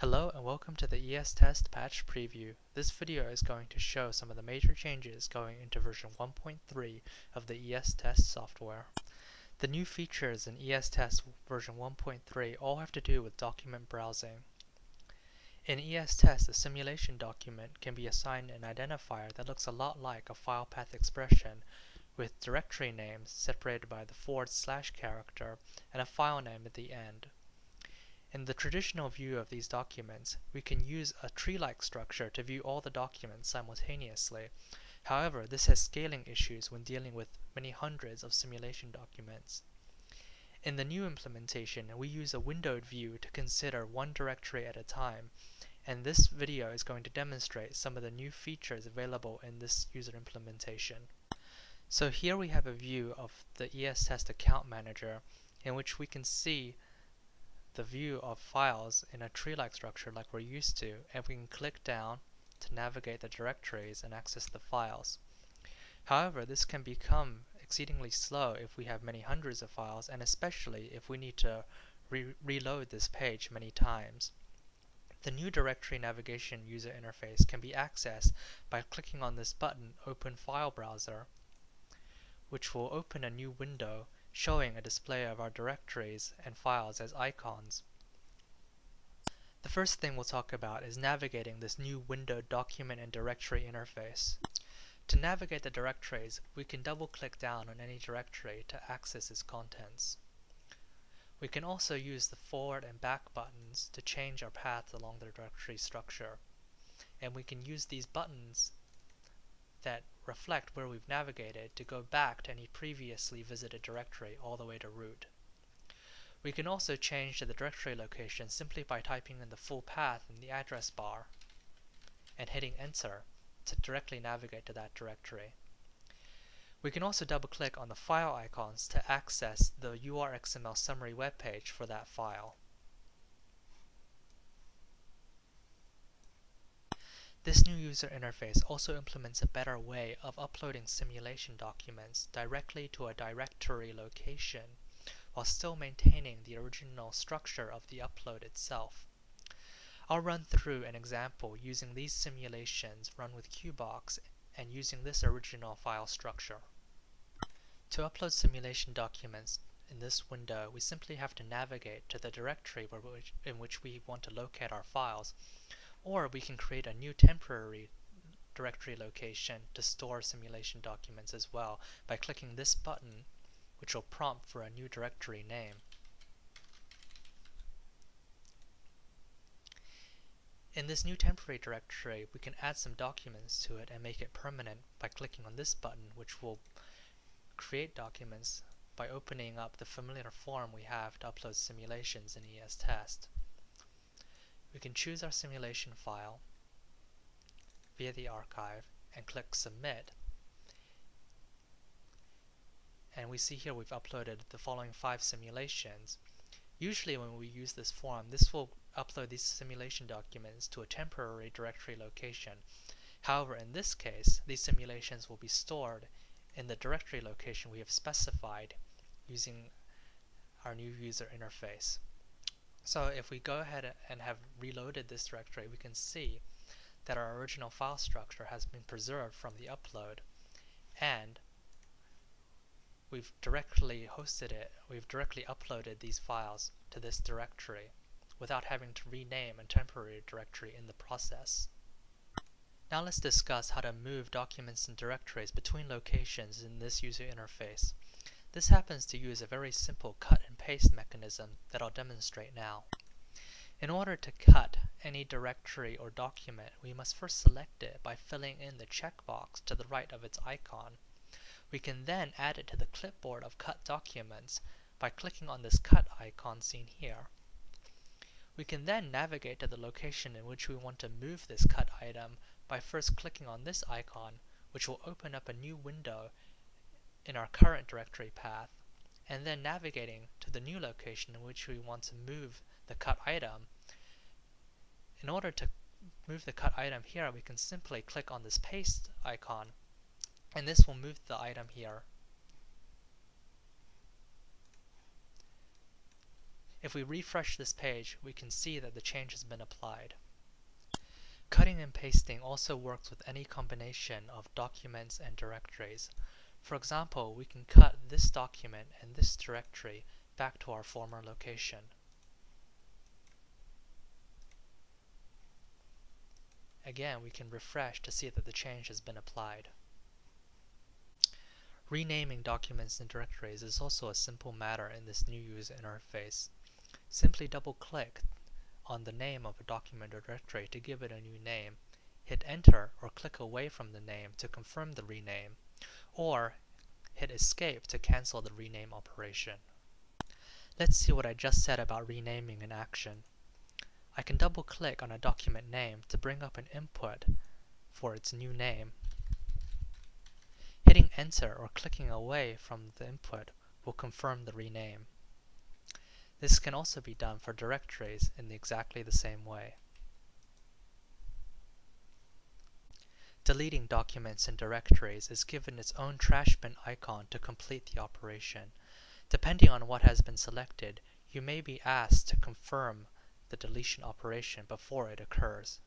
Hello and welcome to the ESTEST patch preview. This video is going to show some of the major changes going into version 1.3 of the ESTEST software. The new features in ESTEST version 1.3 all have to do with document browsing. In ESTEST, a simulation document can be assigned an identifier that looks a lot like a file path expression, with directory names separated by the / character and a file name at the end. In the traditional view of these documents, we can use a tree-like structure to view all the documents simultaneously. However, this has scaling issues when dealing with many hundreds of simulation documents. In the new implementation, we use a windowed view to consider one directory at a time, and this video is going to demonstrate some of the new features available in this user implementation. So here we have a view of the ESTEST account manager in which we can see the view of files in a tree-like structure like we're used to, and we can click down to navigate the directories and access the files. However, this can become exceedingly slow if we have many hundreds of files, and especially if we need to reload this page many times. The new directory navigation user interface can be accessed by clicking on this button, Open File Browser, which will open a new window showing a display of our directories and files as icons. The first thing we'll talk about is navigating this new windowed document and directory interface. To navigate the directories, we can double-click down on any directory to access its contents. We can also use the forward and back buttons to change our path along the directory structure. And we can use these buttons that reflect where we've navigated to go back to any previously visited directory all the way to root. We can also change the directory location simply by typing in the full path in the address bar and hitting enter to directly navigate to that directory. We can also double-click on the file icons to access the URXML summary web page for that file. This new user interface also implements a better way of uploading simulation documents directly to a directory location, while still maintaining the original structure of the upload itself. I'll run through an example using these simulations run with Qbox and using this original file structure. To upload simulation documents in this window, we simply have to navigate to the directory in which we want to locate our files, or we can create a new temporary directory location to store simulation documents as well by clicking this button, which will prompt for a new directory name. In this new temporary directory, we can add some documents to it and make it permanent by clicking on this button, which will create documents by opening up the familiar form we have to upload simulations in ESTEST. We can choose our simulation file via the archive and click Submit. And we see here we've uploaded the following 5 simulations. Usually when we use this form, this will upload these simulation documents to a temporary directory location. However, in this case, these simulations will be stored in the directory location we have specified using our new user interface. So if we go ahead and have reloaded this directory, we can see that our original file structure has been preserved from the upload, and we've directly hosted it, we've directly uploaded these files to this directory without having to rename a temporary directory in the process. Now let's discuss how to move documents and directories between locations in this user interface. This happens to use a very simple cut and paste mechanism that I'll demonstrate now. In order to cut any directory or document, we must first select it by filling in the checkbox to the right of its icon. We can then add it to the clipboard of cut documents by clicking on this cut icon seen here. We can then navigate to the location in which we want to move this cut item by first clicking on this icon, which will open up a new window in our current directory path, and then navigating to the new location in which we want to move the cut item. In order to move the cut item here, we can simply click on this paste icon, and this will move the item here. If we refresh this page, we can see that the change has been applied. Cutting and pasting also works with any combination of documents and directories. For example, we can cut this document and this directory back to our former location. Again, we can refresh to see that the change has been applied. Renaming documents and directories is also a simple matter in this new user interface. Simply double-click on the name of a document or directory to give it a new name. Hit Enter or click away from the name to confirm the rename, or hit Escape to cancel the rename operation. Let's see what I just said about renaming in action. I can double-click on a document name to bring up an input for its new name. Hitting Enter or clicking away from the input will confirm the rename. This can also be done for directories in exactly the same way. Deleting documents and directories is given its own trash bin icon to complete the operation. Depending on what has been selected, you may be asked to confirm the deletion operation before it occurs.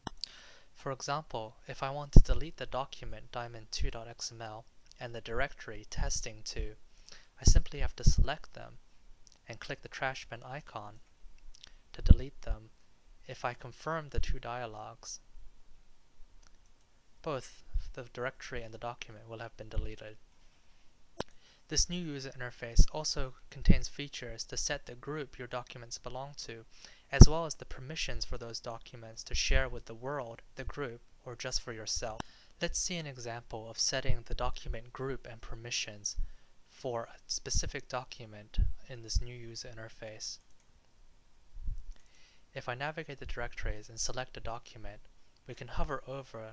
For example, if I want to delete the document diamond2.xml and the directory testing2, I simply have to select them and click the trash bin icon to delete them. If I confirm the two dialogues, both the directory and the document will have been deleted. This new user interface also contains features to set the group your documents belong to, as well as the permissions for those documents to share with the world, the group, or just for yourself. Let's see an example of setting the document group and permissions for a specific document in this new user interface. If I navigate the directories and select a document, we can hover over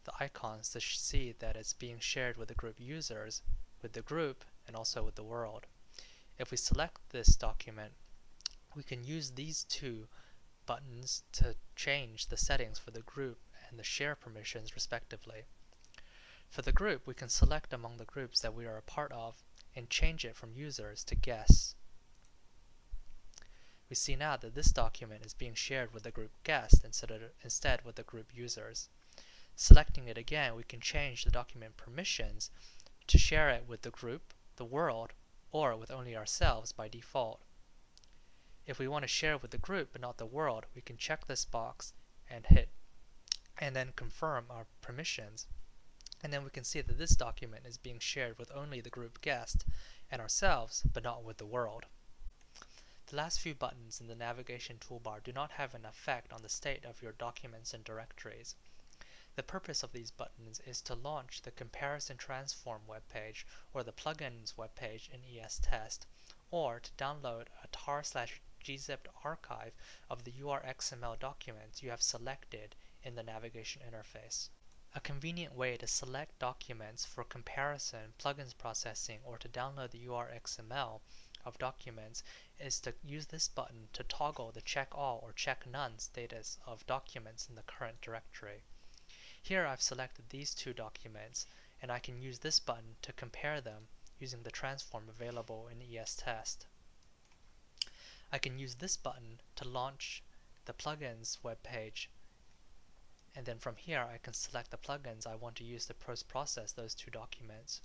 the icons to see that it's being shared with the group users, with the group, and also with the world. If we select this document, we can use these two buttons to change the settings for the group and the share permissions respectively. For the group, we can select among the groups that we are a part of and change it from users to guests. We see now that this document is being shared with the group guest instead with the group users. Selecting it again, we can change the document permissions to share it with the group, the world, or with only ourselves by default. If we want to share with the group but not the world, we can check this box and then confirm our permissions. And then we can see that this document is being shared with only the group guest and ourselves, but not with the world. The last few buttons in the navigation toolbar do not have an effect on the state of your documents and directories. The purpose of these buttons is to launch the Comparison Transform webpage or the Plugins webpage in ESTEST, or to download a tar/gzipped archive of the URXML documents you have selected in the navigation interface. A convenient way to select documents for comparison, plugins processing, or to download the URXML of documents is to use this button to toggle the Check All or Check None status of documents in the current directory. Here I've selected these two documents, and I can use this button to compare them using the transform available in ESTEST. I can use this button to launch the plugins webpage, and then from here I can select the plugins I want to use to post-process those two documents.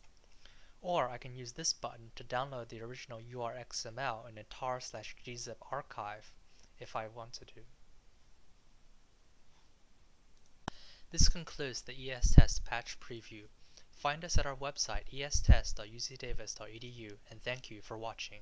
Or I can use this button to download the original URXML in a tar/gzip archive if I wanted to. This concludes the ESTEST patch preview. Find us at our website estest.ucdavis.edu, and thank you for watching.